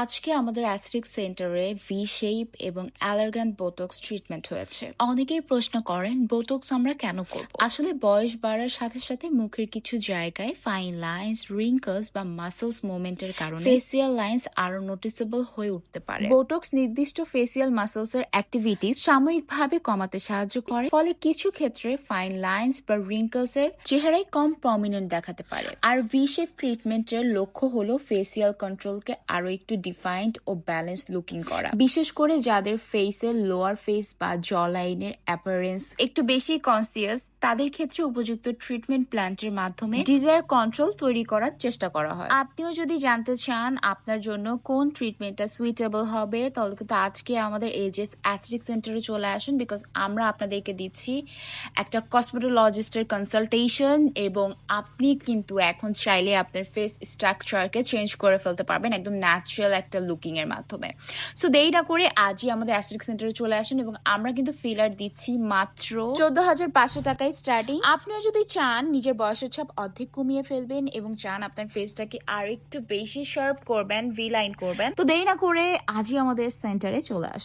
আজকে আমাদের অ্যাথলেটিক সেন্টারে ভি শেপ এবং অ্যালার্গান বোটক্স ট্রিটমেন্ট হয়েছে। অনেকেই প্রশ্ন করেন বোটক্স আমরা কেন করব। আসলে বয়স বাড়ার সাথে সাথে মুখের কিছু জায়গায় ফাইন লাইন্স, রিঙ্কলস বা মাসলস মুভমেন্টের কারণে ফেসিয়াল লাইন্স আরো নোটিসেবল হয়ে উঠতে পারে। বোটক্স নির্দিষ্ট ফেসিয়াল মাসলস এর অ্যাক্টিভিটি সাময়িকভাবে কমাতে সাহায্য করে, ফলে কিছু ক্ষেত্রে ফাইন লাইন্স বা রিঙ্কলস এর চেহারায় কম প্রমিনেন্ট দেখাতে পারে। আর ভি শেপ ট্রিটমেন্টের লক্ষ্য হলো ফেসিয়াল কন্ট্রোলকে আরো একটু ডিফাইন্ড ও ব্যালেন্স লুকিং করা, বিশেষ করে যাদের ফেসের লোয়ার ফেস বা জ লাইনের অ্যাপারেন্স একটু বেশি কনসিয়াস, তাদের ক্ষেত্রে উপযুক্ত ট্রিটমেন্ট প্ল্যান্টের মাধ্যমে ডিজায়ার কন্ট্রোল তৈরি করার চেষ্টা করা হয়। আপনিও যদি জানতে চান আপনার জন্য কোন ট্রিটমেন্টটা সুইটেবল হবে, তাহলে কিন্তু আজকে আমাদের এজেস অ্যাথলেটিক সেন্টারে চলে আসুন, বিকজ আমরা আপনাদেরকে দিচ্ছি একটা কসমেটোলজিস্টের কনসালটেশন, এবং আপনি কিন্তু এখন চাইলে আপনার ফেস স্ট্রাকচারকে চেঞ্জ করে ফেলতে পারবেন একদম ন্যাচারাল একটা লুকিং এর মাধ্যমে। সো দেরি না করে আজই আমাদের অ্যাথলেটিক সেন্টারে চলে আসুন, এবং আমরা কিন্তু ফিলার দিচ্ছি মাত্র 14,500 টাকায় স্টার্টিং। আপনিও যদি চান নিজের বয়সের ছাপ অর্ধেক কমিয়ে ফেলবেন এবং চান আপনার ফেসটাকে আর একটু বেশি শার্প করবেন, ভি লাইন করবেন, তো দেরি না করে আজই আমাদের সেন্টারে চলে আসুন।